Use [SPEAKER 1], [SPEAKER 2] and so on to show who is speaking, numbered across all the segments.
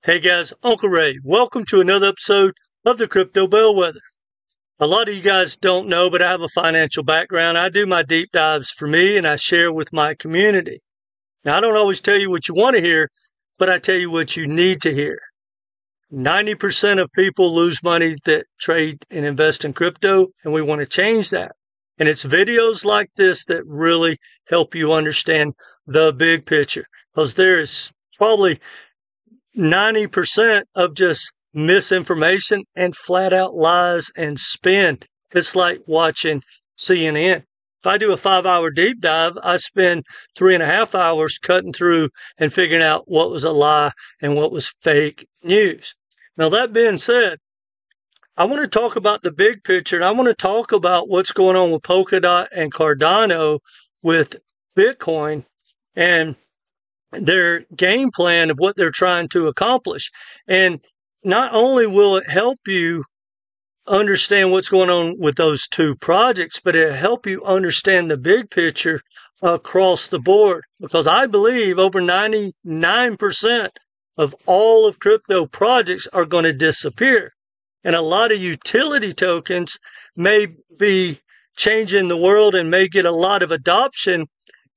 [SPEAKER 1] Hey guys, Uncle Ray. Welcome to another episode of the Crypto Bellwether. A lot of you guys don't know, but I have a financial background. I do my deep dives for me and I share with my community. Now, I don't always tell you what you want to hear, but I tell you what you need to hear. 90% of people lose money that trade and invest in crypto, and we want to change that. And it's videos like this that really help you understand the big picture, because there is probably 90% of just misinformation and flat out lies and spin. It's like watching CNN. If I do a 5-hour deep dive, I spend 3.5 hours cutting through and figuring out what was a lie and what was fake news. Now, that being said, I want to talk about the big picture, and I want to talk about what's going on with Polkadot and Cardano with Bitcoin and their game plan of what they're trying to accomplish. And not only will it help you understand what's going on with those two projects, but it'll help you understand the big picture across the board. Because I believe over 99% of all of crypto projects are going to disappear. And a lot of utility tokens may be changing the world and may get a lot of adoption,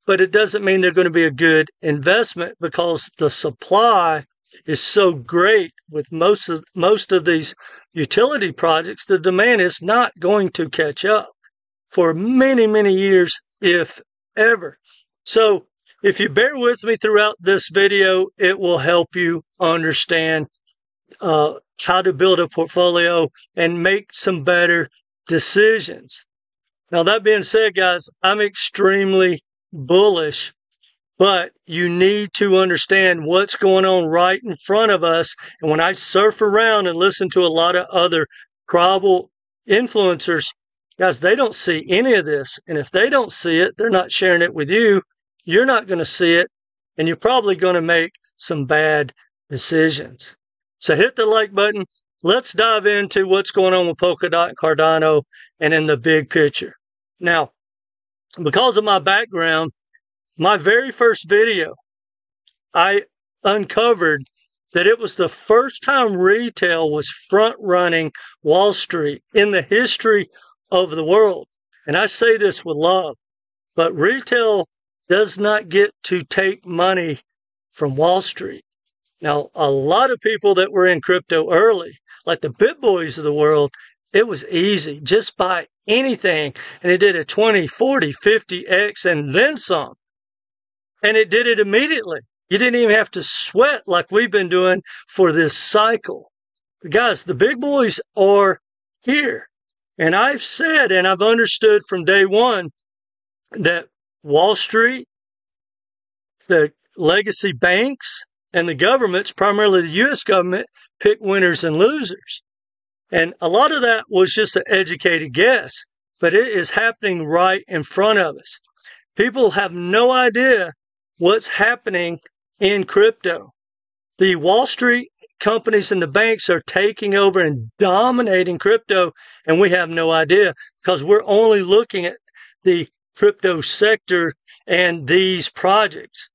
[SPEAKER 1] but it doesn't mean they're going to be a good investment, because the supply is so great with most of these utility projects. The demand is not going to catch up for many, many years, if ever. So if you bear with me throughout this video, it will help you understand how to build a portfolio and make some better decisions. Now, that being said, guys, I'm extremely bullish, but you need to understand what's going on right in front of us. And when I surf around and listen to a lot of other tribal influencers, guys, they don't see any of this. And if they don't see it, they're not sharing it with you. You're not going to see it, and you're probably going to make some bad decisions. So hit the like button. Let's dive into what's going on with Polkadot and Cardano and in the big picture. Now, because of my background, my very first video, I uncovered that it was the first time retail was front-running Wall Street in the history of the world. And I say this with love, but retail does not get to take money from Wall Street. Now, a lot of people that were in crypto early, like the big boys of the world, it was easy. Just buy anything, and it did a 20, 40, 50x and then some. And it did it immediately. You didn't even have to sweat like we've been doing for this cycle. But guys, the big boys are here. And I've said, and I've understood from day one, that Wall Street, the legacy banks, and the governments, primarily the U.S. government, pick winners and losers. And a lot of that was just an educated guess, but it is happening right in front of us. People have no idea what's happening in crypto. The Wall Street companies and the banks are taking over and dominating crypto, and we have no idea, because we're only looking at the crypto sector and these projects.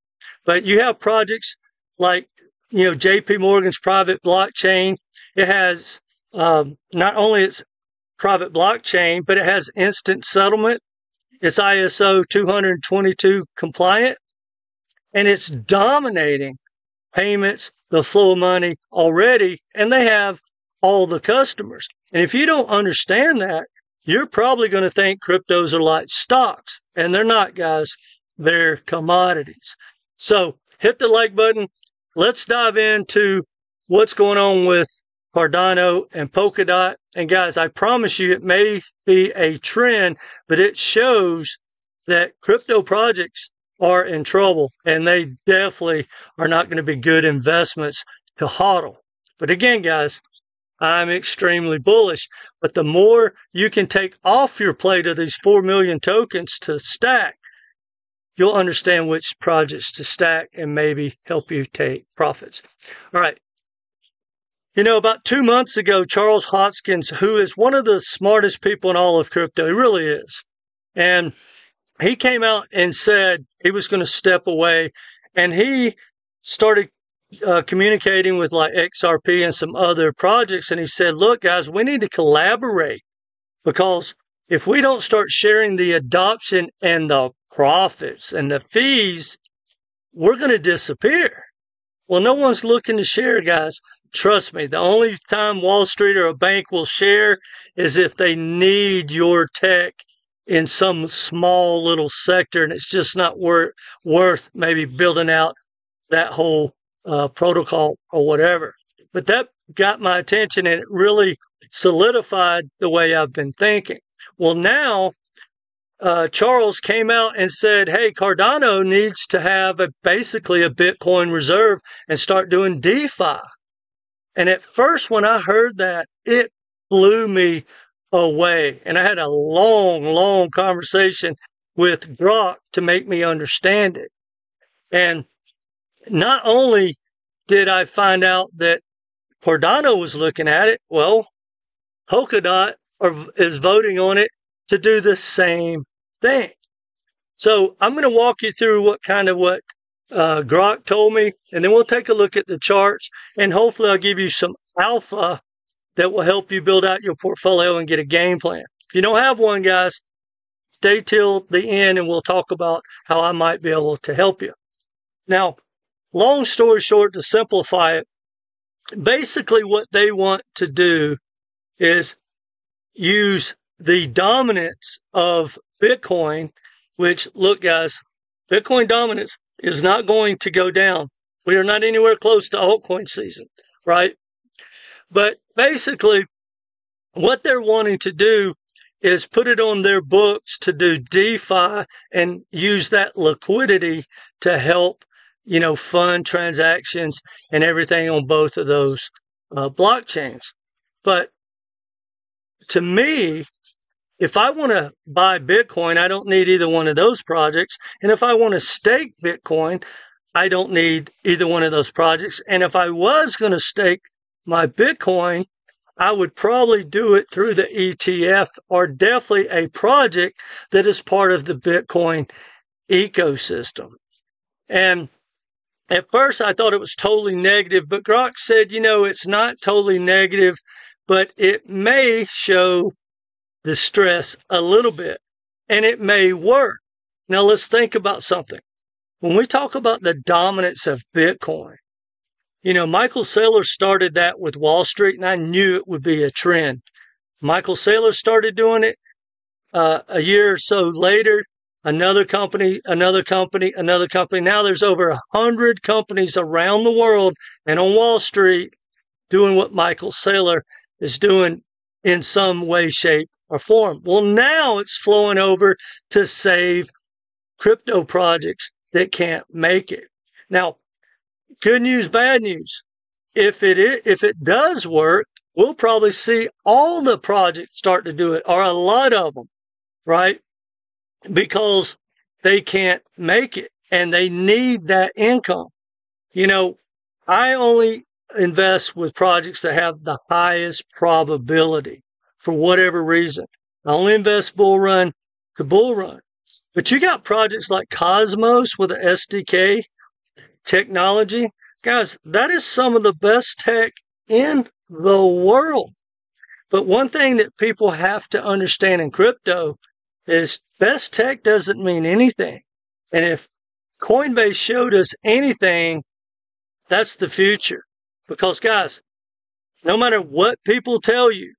[SPEAKER 1] But you have projects like, JP Morgan's private blockchain. It has not only its private blockchain, but it has instant settlement. It's ISO 222 compliant, and it's dominating payments, the flow of money already, and they have all the customers. And if you don't understand that, you're probably going to think cryptos are like stocks, and they're not, guys. They're commodities. So hit the like button. Let's dive into what's going on with Cardano and Polkadot. And guys, I promise you, it may be a trend, but it shows that crypto projects are in trouble, and they definitely are not going to be good investments to hodl. But again, guys, I'm extremely bullish. But the more you can take off your plate of these 4 million tokens to stack, you'll understand which projects to stack and maybe help you take profits. All right. About 2 months ago, Charles Hoskinson, who is one of the smartest people in all of crypto, he really is, and he came out and said he was going to step away, and he started communicating with like XRP and some other projects, and he said, look, guys, we need to collaborate, because if we don't start sharing the adoption and the profits and the fees, we're going to disappear. Well, no one's looking to share, guys. Trust me, the only time Wall Street or a bank will share is if they need your tech in some small little sector, and it's just not worth maybe building out that whole protocol or whatever. But that got my attention, and it really solidified the way I've been thinking. Well, now Charles came out and said, hey, Cardano needs to have basically a Bitcoin reserve and start doing DeFi. And at first, when I heard that, it blew me away. And I had a long conversation with Grok to make me understand it. And not only did I find out that Cardano was looking at it, well, Polkadot is voting on it to do the same thing. So I'm going to walk you through what Grok told me, and then we'll take a look at the charts, and hopefully I'll give you some alpha that will help you build out your portfolio and get a game plan. If you don't have one, guys, stay till the end and we'll talk about how I might be able to help you. Now, long story short, to simplify it, basically what they want to do is use the dominance of Bitcoin, which, look, guys, Bitcoin dominance is not going to go down. We are not anywhere close to altcoin season, right? But basically, what they're wanting to do is put it on their books to do DeFi and use that liquidity to help, fund transactions and everything on both of those blockchains. But to me, if I want to buy Bitcoin, I don't need either one of those projects. And if I want to stake Bitcoin, I don't need either one of those projects. And if I was going to stake my Bitcoin, I would probably do it through the ETF, or definitely a project that is part of the Bitcoin ecosystem. And at first I thought it was totally negative, but Grok said, it's not totally negative, but it may show the stress a little bit, and it may work. Now let's think about something. When we talk about the dominance of Bitcoin, Michael Saylor started that with Wall Street, and I knew it would be a trend. Michael Saylor started doing it. A year or so later, another company. Now there's over 100 companies around the world and on Wall Street doing what Michael Saylor is doing in some way, shape, or form. Well, now it's flowing over to save crypto projects that can't make it. Now, good news, bad news. If it does work, we'll probably see all the projects start to do it, or a lot of them, right? Because they can't make it and they need that income. I only invest with projects that have the highest probability for whatever reason. I only invest bull run to bull run. But you got projects like Cosmos with an SDK technology. Guys, that is some of the best tech in the world. But one thing that people have to understand in crypto is best tech doesn't mean anything. And if Coinbase showed us anything, that's the future. Because, guys, no matter what people tell you,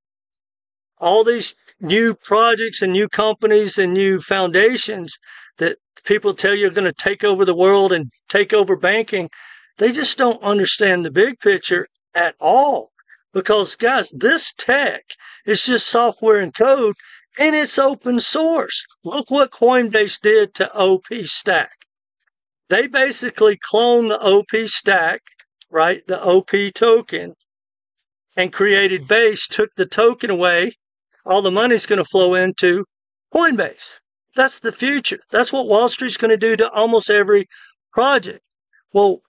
[SPEAKER 1] all these new projects and new companies and new foundations that people tell you are going to take over the world and take over banking, they just don't understand the big picture at all. Because, guys, this tech is just software and code, and it's open source. Look what Coinbase did to OP Stack. They basically cloned the OP Stack, right, the OP token, and created Base, took the token away. All the money's going to flow into Coinbase. That's the future. That's what Wall Street's going to do to almost every project. Well,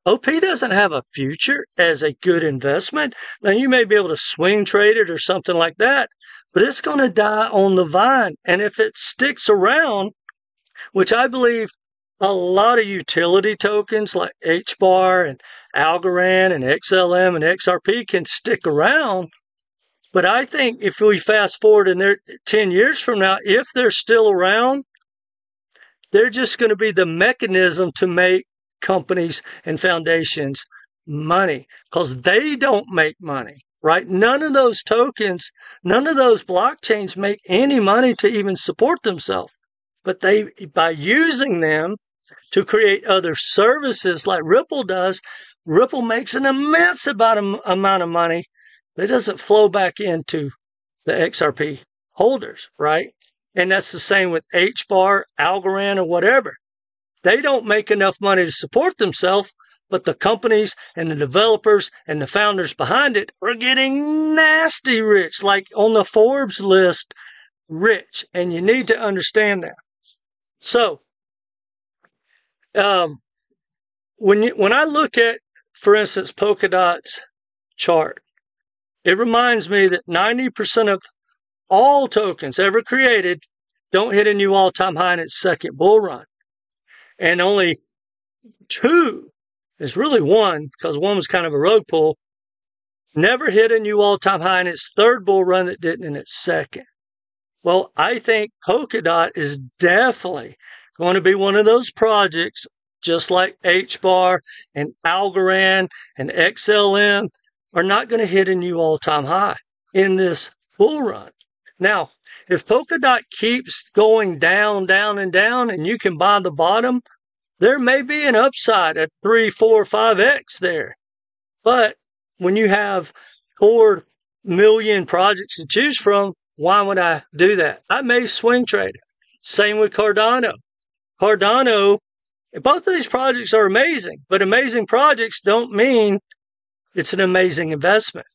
[SPEAKER 1] OP doesn't have a future as a good investment. Now, you may be able to swing trade it or something like that, but it's going to die on the vine. And if it sticks around, which I believe a lot of utility tokens like HBAR and Algorand and XLM and XRP can stick around. But I think if we fast forward and they're 10 years from now, if they're still around, they're just going to be the mechanism to make companies and foundations money, because they don't make money, right? None of those tokens, none of those blockchains make any money to even support themselves. But by using them to create other services like Ripple does, Ripple makes an immense amount of money that doesn't flow back into the XRP holders, right? And that's the same with HBAR, Algorand, or whatever. They don't make enough money to support themselves, but the companies and the developers and the founders behind it are getting nasty rich, like on the Forbes list, rich. And you need to understand that. So, when I look at, for instance, Polkadot's chart, it reminds me that 90% of all tokens ever created don't hit a new all-time high in its second bull run. And only two, it's really one, because one was kind of a rogue pull, never hit a new all-time high in its third bull run that didn't in its second. Well, I think Polkadot is definitely going to be one of those projects, just like HBAR and Algorand and XLM, are not going to hit a new all-time high in this bull run. Now, if Polkadot keeps going down, down, and down, and you can buy the bottom, there may be an upside at 3, 4, 5x there. But when you have 4 million projects to choose from, why would I do that? I may swing trade it. Same with Cardano. Cardano, both of these projects are amazing, but amazing projects don't mean it's an amazing investment.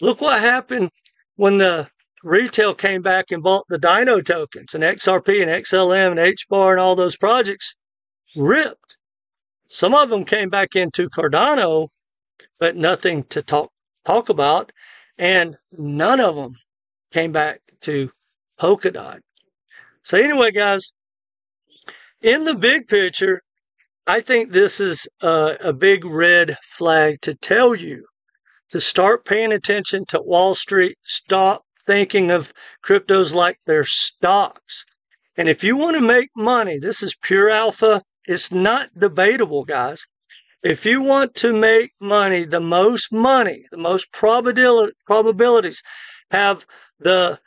[SPEAKER 1] Look what happened when the retail came back and bought the Dino tokens, and XRP and XLM and HBAR and all those projects ripped. Some of them came back into Cardano, but nothing to talk about, and none of them came back to Polkadot. So anyway, guys, in the big picture, I think this is a big red flag to tell you to start paying attention to Wall Street. Stop thinking of cryptos like they're stocks. And if you want to make money, this is pure alpha. It's not debatable, guys. If you want to make money, the most probabilities, have the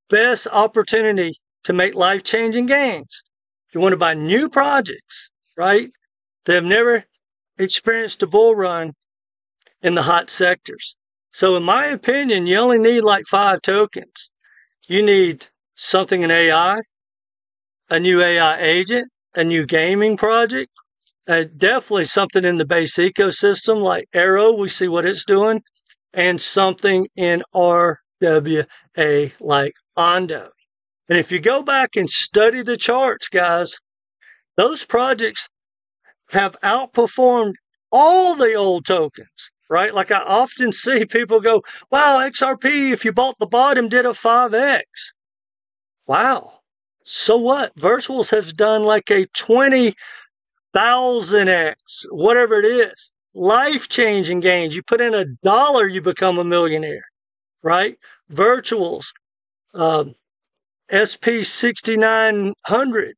[SPEAKER 1] best opportunity to make life-changing gains. If you want to buy new projects, right, that have never experienced a bull run in the hot sectors. So in my opinion, you only need like 5 tokens. You need something in AI, a new AI agent, a new gaming project, definitely something in the base ecosystem like Arrow, we see what it's doing, and something in RWA like Ondo. And if you go back and study the charts, guys, those projects have outperformed all the old tokens, right? Like I often see people go, wow, XRP, if you bought the bottom, did a 5x. Wow. So what? Virtuals has done like a 20,000x, whatever it is. Life-changing gains. You put in $1, you become a millionaire, right? Virtuals, SP6900,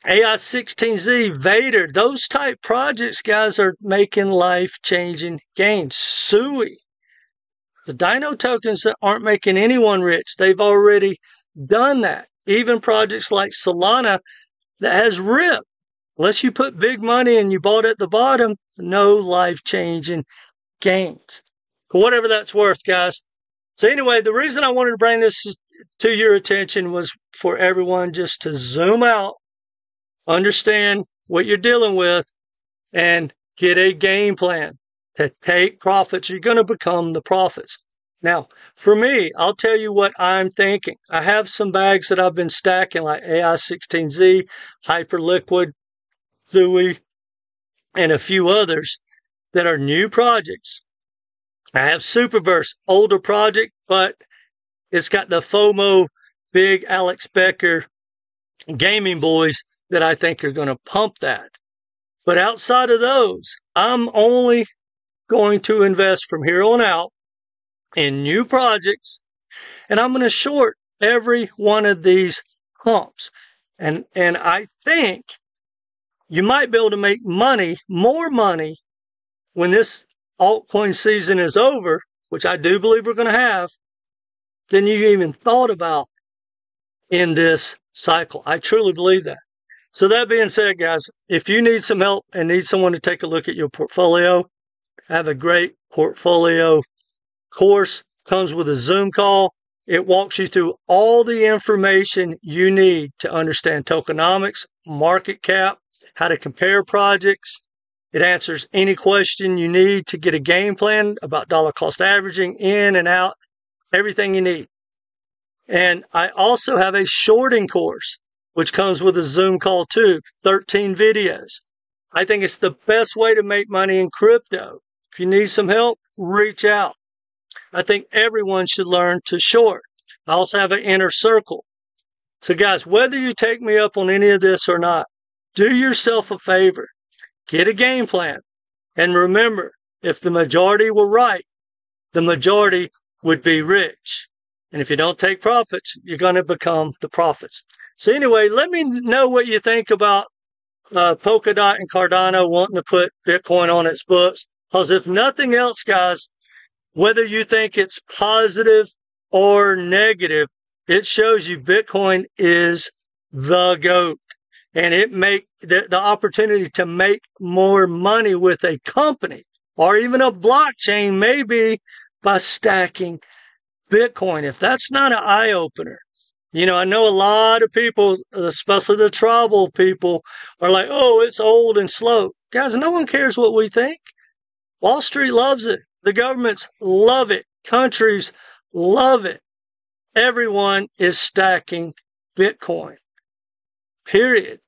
[SPEAKER 1] AI16Z, Vader, those type projects, guys, are making life-changing gains. SUI, the Dino tokens that aren't making anyone rich, they've already done that. Even projects like Solana that has ripped. Unless you put big money and you bought at the bottom, no life-changing gains. Whatever that's worth, guys. So anyway, the reason I wanted to bring this to your attention was for everyone just to zoom out, understand what you're dealing with, and get a game plan to take profits. You're going to become the profits. Now, for me, I'll tell you what I'm thinking. I have some bags that I've been stacking like AI16Z, Hyperliquid, SUI, and a few others that are new projects. I have Superverse, older project, but it's got the FOMO, big Alex Becker, gaming boys that I think are going to pump that. But outside of those, I'm only going to invest from here on out in new projects, and I'm going to short every one of these pumps. And I think you might be able to make money, more money, when this altcoin season is over, which I do believe we're going to have, than you even thought about in this cycle. I truly believe that. So that being said, guys, if you need some help and need someone to take a look at your portfolio, I have a great portfolio course. Comes with a Zoom call. It walks you through all the information you need to understand tokenomics, market cap, how to compare projects. It answers any question you need to get a game plan about dollar cost averaging, in and out, everything you need. And I also have a shorting course, which comes with a Zoom call too, 13 videos. I think it's the best way to make money in crypto. If you need some help, reach out. I think everyone should learn to short. I also have an inner circle. So guys, whether you take me up on any of this or not, do yourself a favor. Get a game plan. And remember, if the majority were right, the majority would be rich. And if you don't take profits, you're going to become the prophets. So anyway, let me know what you think about Polkadot and Cardano wanting to put Bitcoin on its books. Because if nothing else, guys, whether you think it's positive or negative, it shows you Bitcoin is the GOAT. And it make the opportunity to make more money with a company or even a blockchain, maybe by stacking Bitcoin. If that's not an eye-opener, you know, I know a lot of people, especially the tribal people, are like, oh, it's old and slow. Guys, no one cares what we think. Wall Street loves it. The governments love it. Countries love it. Everyone is stacking Bitcoin. Period.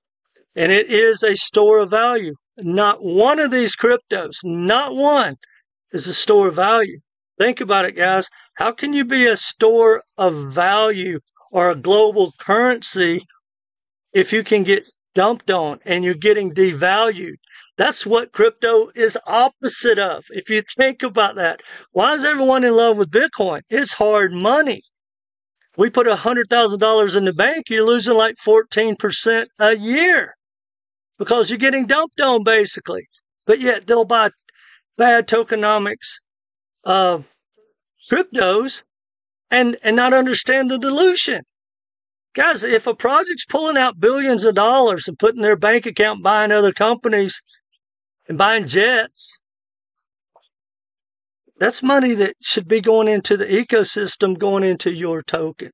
[SPEAKER 1] And it is a store of value. Not one of these cryptos, not one, is a store of value. Think about it, guys. How can you be a store of value or a global currency if you can get dumped on and you're getting devalued? That's what crypto is opposite of. If you think about that, why is everyone in love with Bitcoin? It's hard money. We put $100,000 in the bank, you're losing like 14% a year because you're getting dumped on, basically. But yet they'll buy bad tokenomics cryptos and not understand the dilution. Guys, if a project's pulling out billions of dollars and putting their bank account buying other companies and buying jets, that's money that should be going into the ecosystem, going into your token.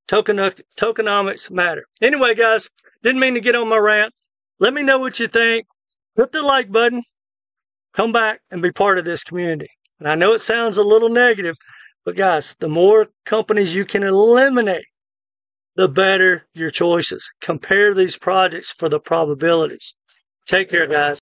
[SPEAKER 1] Tokenomics matter. Anyway, guys, didn't mean to get on my rant. Let me know what you think. Hit the like button. Come back and be part of this community. And I know it sounds a little negative, but guys, the more companies you can eliminate, the better your choices. Compare these projects for the probabilities. Take care, guys.